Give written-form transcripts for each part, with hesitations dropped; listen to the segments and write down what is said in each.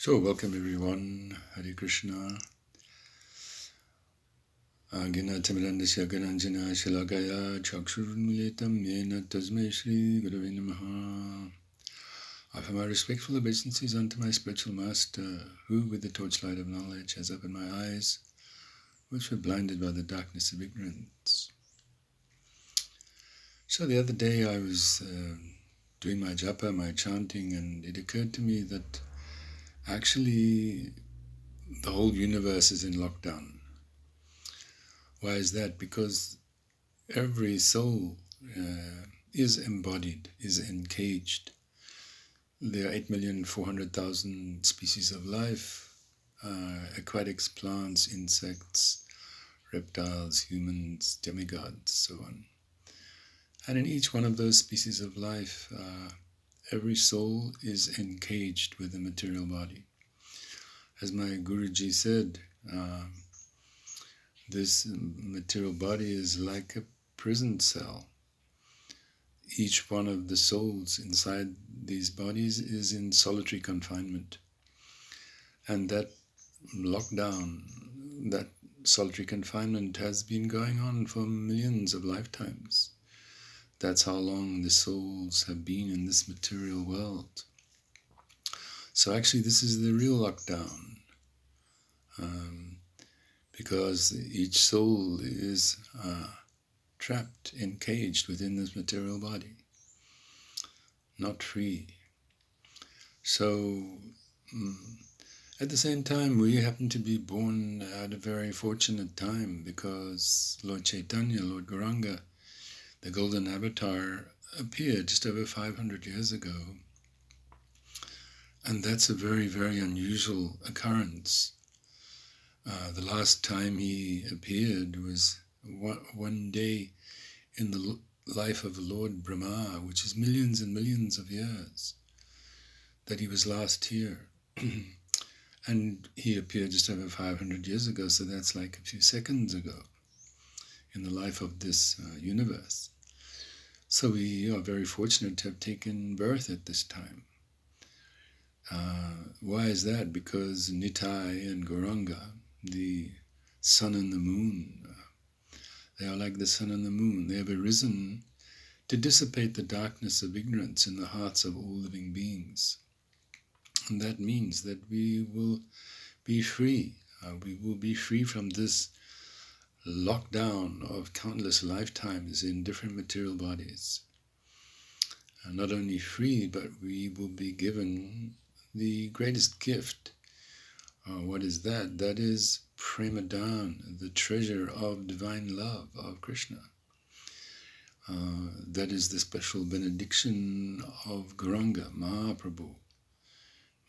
So, welcome everyone. Hare Krishna. Gina Tamilandasya Gananjana Shalagaya Chakshurunmilitam Yena Tasmai Shri Gurave Namaha. I offer my respectful obeisances unto my spiritual master, who with the torchlight of knowledge has opened my eyes, which were blinded by the darkness of ignorance. So the other day I was doing my japa, my chanting, and it occurred to me that actually the whole universe is in lockdown. Why is that? Because every soul is embodied, is encaged. There are 8,400,000 species of life, aquatics, plants, insects, reptiles, humans, demigods, so on. And in each one of those species of life, every soul is encaged with a material body. As my Guruji said, this material body is like a prison cell. Each one of the souls inside these bodies is in solitary confinement. And that lockdown, that solitary confinement has been going on for millions of lifetimes. That's how long the souls have been in this material world. So actually this is the real lockdown. Because each soul is trapped, encaged within this material body, not free. So at the same time, we happen to be born at a very fortunate time, because Lord Chaitanya, Lord Gauranga, the golden avatar, appeared just over 500 years ago. And that's a very, very unusual occurrence. The last time he appeared was one day in the life of Lord Brahma, which is millions and millions of years, that he was last here. And he appeared just over 500 years ago, so that's like a few seconds ago in the life of this universe. So we are very fortunate to have taken birth at this time. Why is that? Because Nitai and Gauranga, the sun and the moon, they are like the sun and the moon. They have arisen to dissipate the darkness of ignorance in the hearts of all living beings. And that means that we will be free. We will be free from this lockdown of countless lifetimes in different material bodies. Not only free, but we will be given the greatest gift. What is that? That is Premadan, the treasure of divine love of Krishna. That is the special benediction of Gauranga, Mahaprabhu.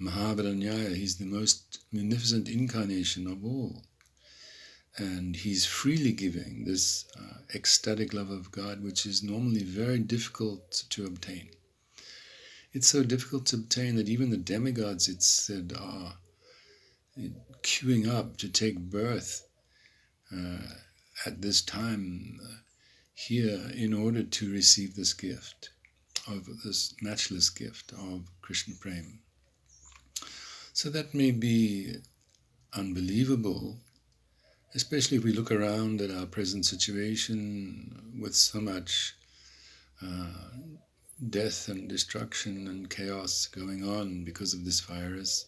Mahavaranyaya, he's the most munificent incarnation of all. And he's freely giving this ecstatic love of God, which is normally very difficult to obtain. It's so difficult to obtain that even the demigods, it's said, are queuing up to take birth at this time here in order to receive this gift, of this matchless gift of Krishna Prema. So that may be unbelievable, especially if we look around at our present situation with so much death and destruction and chaos going on because of this virus.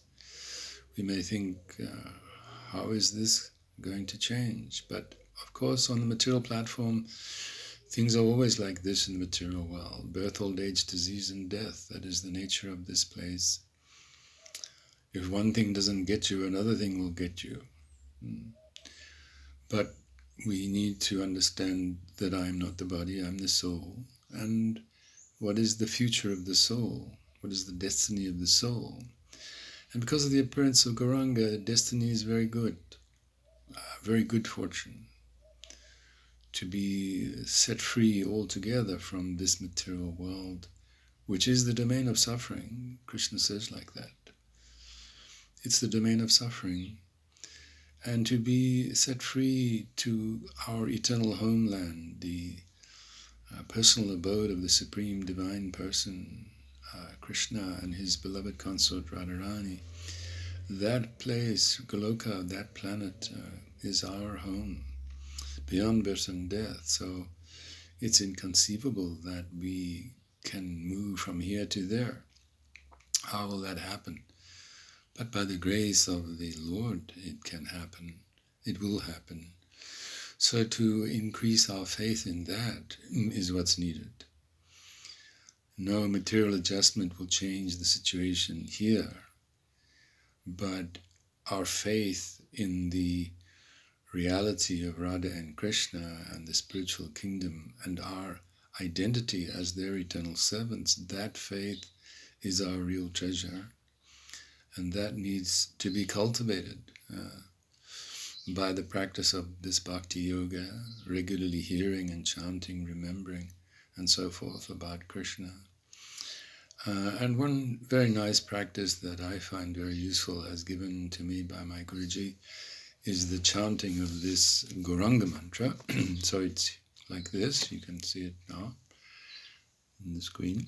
We may think, how is this going to change? But of course, on the material platform, things are always like this in the material world. Birth, old age, disease, and death. That is the nature of this place. If one thing doesn't get you, another thing will get you. But we need to understand that I am not the body, I am the soul. And what is the future of the soul? What is the destiny of the soul? And because of the appearance of Gauranga, destiny is very good fortune, to be set free altogether from this material world, which is the domain of suffering. Krishna says like that. It's the domain of suffering. And to be set free to our eternal homeland, the personal abode of the Supreme Divine Person, Krishna, and his beloved consort Radharani, that place, Goloka, that planet, is our home, beyond birth and death. So it's inconceivable that we can move from here to there. How will that happen? But by the grace of the Lord, it can happen. It will happen. So to increase our faith in that is what's needed. No material adjustment will change the situation here, but our faith in the reality of Radha and Krishna and the spiritual kingdom and our identity as their eternal servants, that faith is our real treasure, and that needs to be cultivated by the practice of this bhakti yoga, regularly hearing and chanting, remembering, and so forth about Krishna. And one very nice practice that I find very useful, as given to me by my Guruji, is the chanting of this Gauranga mantra. So it's like this, you can see it now on the screen.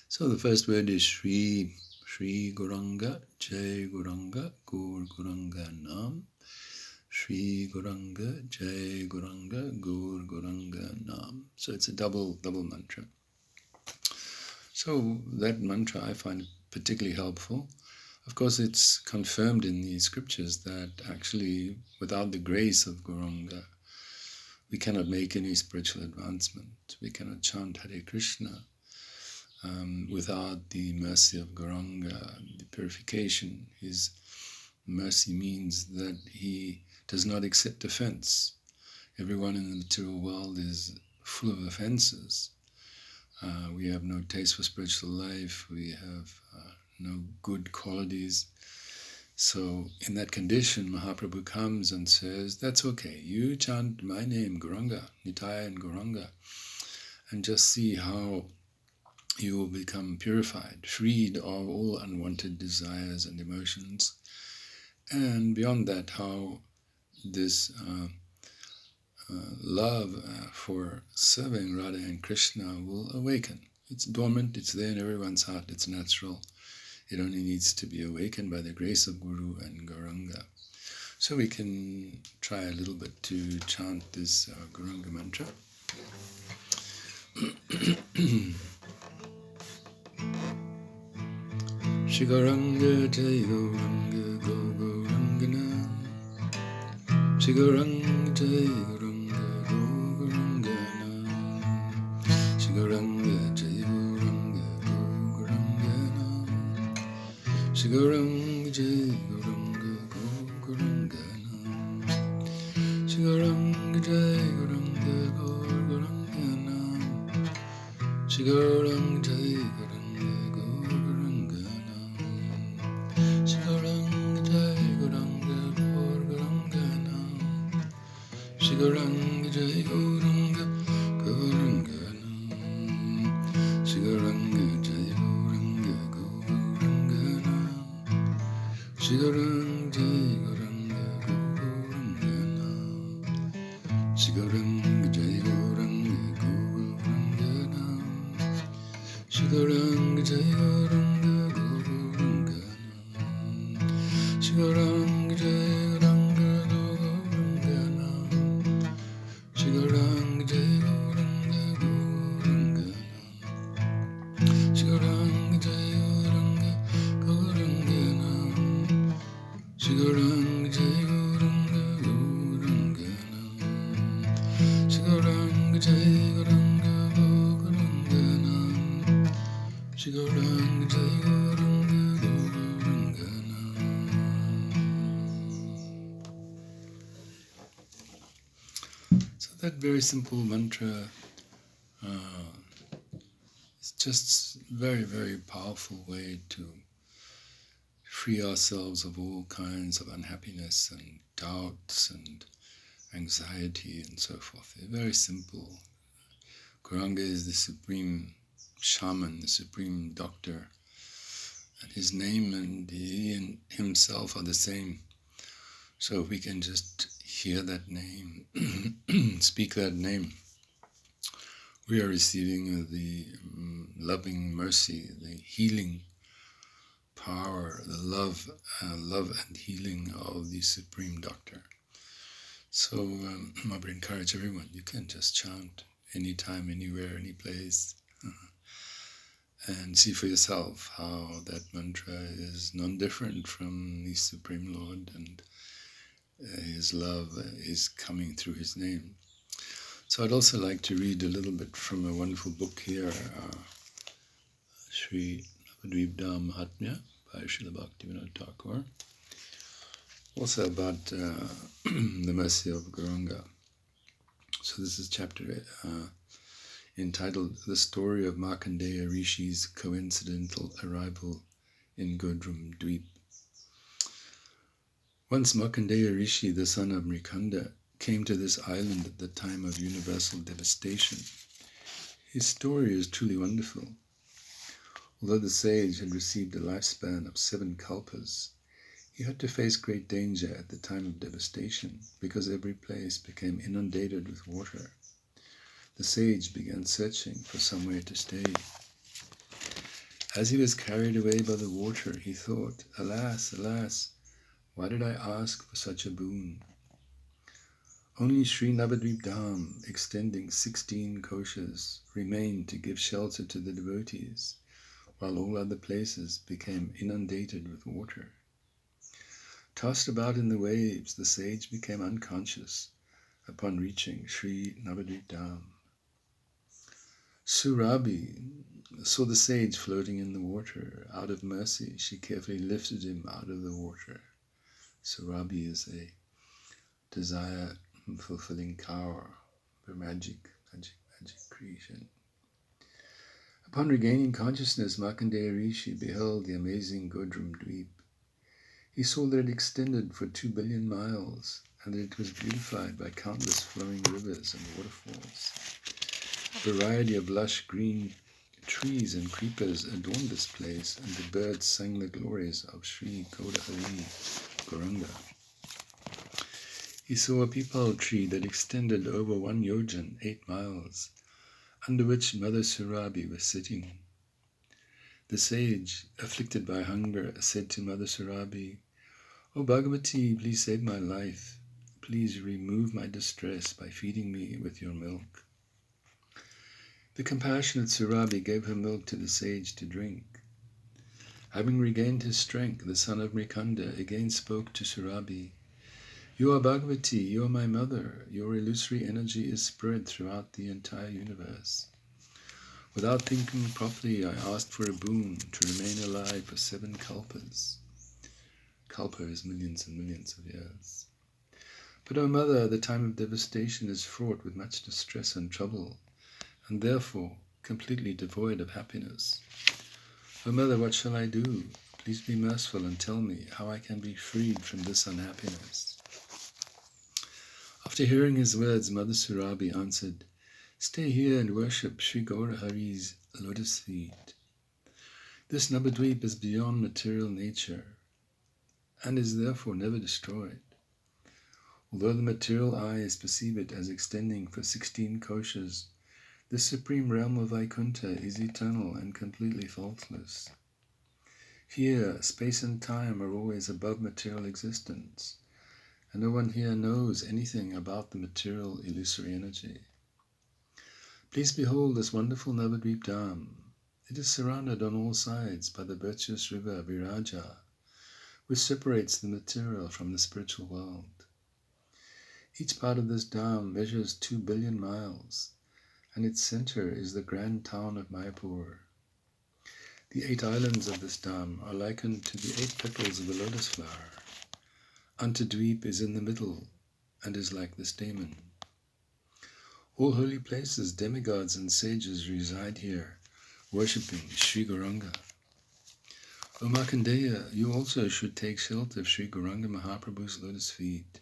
So the first word is Shri, Shri Gauranga, Jai Gauranga, Gaur Gauranga Nam. Shri Gauranga, Jai Gauranga, Gaur Gauranga Nam. So it's a double mantra. So that mantra I find particularly helpful. Of course, it's confirmed in the scriptures that actually, without the grace of Gauranga, we cannot make any spiritual advancement. We cannot chant Hare Krishna without the mercy of Gauranga, the purification. His mercy means that he does not accept offense. Everyone in the material world is full of offenses. We have no taste for spiritual life. We have no good qualities. So in that condition, Mahaprabhu comes and says, that's okay. You chant my name, Gauranga, Nitaya and Gauranga, and just see how you will become purified, freed of all unwanted desires and emotions. And beyond that, how this love for serving Radha and Krishna will awaken. It's dormant, it's there in everyone's heart, it's natural. It only needs to be awakened by the grace of Guru and Gauranga. So we can try a little bit to chant this Gauranga mantra. Shri Gauranga Jai Gauranga Go Gauranga Nam. Shri Gauranga Jai Gauranga Go Gauranga Nam. Shri Gauranga Jai Gauranga Go Gauranga Nam. Shri Gauranga Jai Gauranga Go Gauranga Nam. Shri Gauranga Jai Gauranga Go Gauranga Nam. Shri Gauranga Jai Gauranga Go Gauranga Nam. Shri Gauranga Jai Gauranga Go Gauranga Nam. Shri Gauranga Jai Gauranga Gauranga Nam. Shri Gauranga Jai Gauranga Go Gauranga Nam. Shri Gauranga Jai Gauranga Go Gauranga Nam. Shri Gauranga Jai Gauranga Go Gauranga Nam. Shri Gauranga Jai Gauranga Go Gauranga Nam. Shri Gauranga Jai Gauranga Go Gauranga Nam. Shri Gauranga Jai Gauranga Go Gauranga Nam. Shri Gauranga Jai Gauranga Gauranga Nam. Shri Gauranga Jai Gauranga Gauranga Nam. Shri Gauranga Jai Gauranga Go Gauranga Nam. Shri Gauranga Jai Gauranga Go Gauranga Nam. So that very simple mantra is just a very, very powerful way to free ourselves of all kinds of unhappiness and doubts and anxiety and so forth. They're very simple. Gauranga is the supreme shaman, the supreme doctor, and his name and he and himself are the same. So if we can just hear that name, speak that name, we are receiving the loving mercy, the healing power, the love and healing of the Supreme Doctor. So I would encourage everyone, you can just chant anytime, anywhere, any place, and see for yourself how that mantra is non-different from the Supreme Lord, and his love is coming through his name. So I'd also like to read a little bit from a wonderful book here, Sri Navadvip Mahatmya by Srila Bhaktivinoda Thakur, also about the mercy of Gauranga. So this is chapter entitled The Story of Markandeya Rishi's Coincidental Arrival in Godrum Dweep. Once Markandeya Rishi, the son of Mrikanda, came to this island at the time of universal devastation. His story is truly wonderful. Although the sage had received a lifespan of 7 kalpas, he had to face great danger at the time of devastation because every place became inundated with water. The sage began searching for somewhere to stay. As he was carried away by the water, he thought, "Alas, alas, why did I ask for such a boon?" Only Sri Navadvip Dham, extending 16 koshas, remained to give shelter to the devotees, while all other places became inundated with water. Tossed about in the waves, the sage became unconscious upon reaching Sri Navadvip Dham. Surabi saw the sage floating in the water. Out of mercy, she carefully lifted him out of the water. Surabi is a desire-fulfilling cow, a magic creation. Upon regaining consciousness, Markandeya Rishi beheld the amazing Godrum Dweep. He saw that it extended for 2 billion miles and that it was beautified by countless flowing rivers and waterfalls. A variety of lush green trees and creepers adorned this place, and the birds sang the glories of Sri Gauranga. Gauranga. He saw a peepal tree that extended over 1 yojan, 8 miles, under which Mother Surabi was sitting. The sage, afflicted by hunger, said to Mother Surabi, "O Bhagavati, please save my life. Please remove my distress by feeding me with your milk." The compassionate Surabi gave her milk to the sage to drink. Having regained his strength, the son of Mrikanda again spoke to Surabi, "You are Bhagavati, you are my mother. Your illusory energy is spread throughout the entire universe. Without thinking properly, I asked for a boon to remain alive for 7 kalpas. Kalpa is millions and millions of years. But, O mother, the time of devastation is fraught with much distress and trouble, and therefore completely devoid of happiness. O mother, what shall I do? Please be merciful and tell me how I can be freed from this unhappiness." After hearing his words, Mother Surabi answered, "Stay here and worship Sri Gaurahari's lotus feet. This Navadvip is beyond material nature and is therefore never destroyed. Although the material eyes perceive it as extending for 16 koshas, the supreme realm of Vaikuntha is eternal and completely faultless. Here, space and time are always above material existence, and no one here knows anything about the material illusory energy. Please behold this wonderful Navadvip Dham. It is surrounded on all sides by the virtuous river Viraja, which separates the material from the spiritual world. Each part of this Dham measures 2 billion miles, and its center is the grand town of Mayapur. The 8 islands of this Dham are likened to the 8 petals of the lotus flower. Antadweep is in the middle and is like the stamen. All holy places, demigods and sages reside here, worshipping Sri Gauranga. O Markandeya, you also should take shelter of Sri Gauranga Mahaprabhu's lotus feet,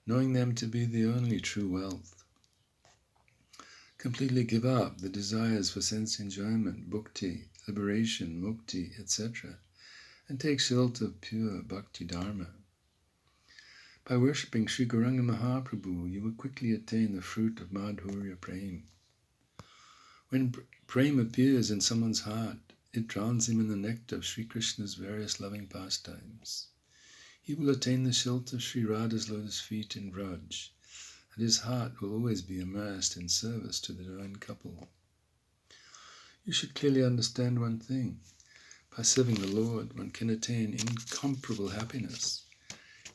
knowing them to be the only true wealth. Completely give up the desires for sense enjoyment, bhakti, liberation, mukti, etc., and take shelter of pure bhakti dharma. By worshipping Sri Gauranga Mahaprabhu, you will quickly attain the fruit of Madhurya Prem. When Prem appears in someone's heart, it drowns him in the nectar of Sri Krishna's various loving pastimes. He will attain the shelter of Sri Radha's lotus feet in Vraj, and his heart will always be immersed in service to the divine couple. You should clearly understand one thing. By serving the Lord, one can attain incomparable happiness.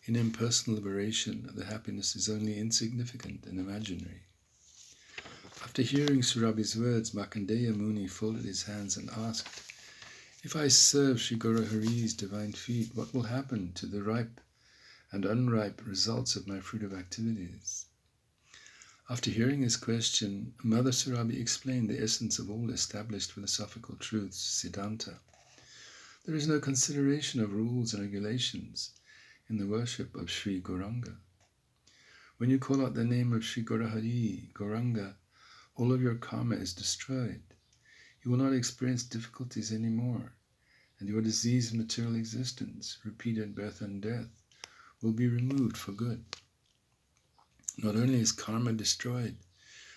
In impersonal liberation, the happiness is only insignificant and imaginary. After hearing Surabhi's words, Markandeya Muni folded his hands and asked, "If I serve Sri Gaurahari's divine feet, what will happen to the ripe and unripe results of my fruitive activities?" After hearing his question, Mother Surabhi explained the essence of all established philosophical truths, Siddhanta. There is no consideration of rules and regulations in the worship of Sri Gauranga. When you call out the name of Sri Gaurahari, Gauranga, all of your karma is destroyed. You will not experience difficulties anymore, and your disease of material existence, repeated birth and death, will be removed for good. Not only is karma destroyed,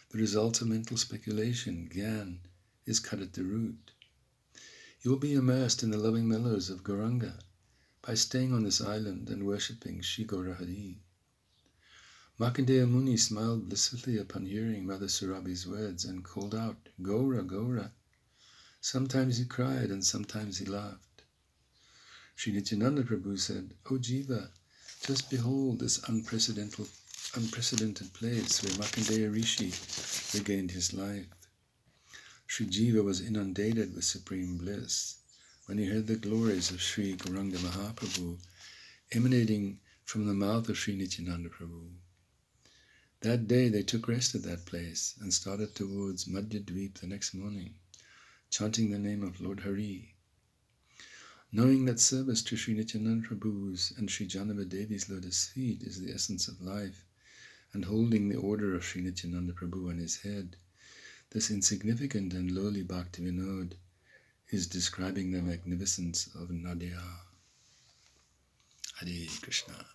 the result of mental speculation, gyan, is cut at the root. You will be immersed in the loving mellows of Gauranga by staying on this island and worshipping Sri Gaurahari. Markandeya Muni smiled blissfully upon hearing Mother Surabhi's words and called out, "Gaura, Gaura." Sometimes he cried and sometimes he laughed. Sri Nityananda Prabhu said, "O Jiva, just behold this unprecedented place where Markandeya Rishi regained his life." Sri Jiva was inundated with supreme bliss when he heard the glories of Sri Gauranga Mahaprabhu emanating from the mouth of Sri Nityananda Prabhu. That day they took rest at that place and started towards Madhya Dweep the next morning, chanting the name of Lord Hari. Knowing that service to Sri Nityananda Prabhu's and Sri Janava Devi's lotus feet is the essence of life, and holding the order of Sri Nityananda Prabhu on his head, this insignificant and lowly Bhakti-Vinod is describing the magnificence of Nadia. Hare Krishna.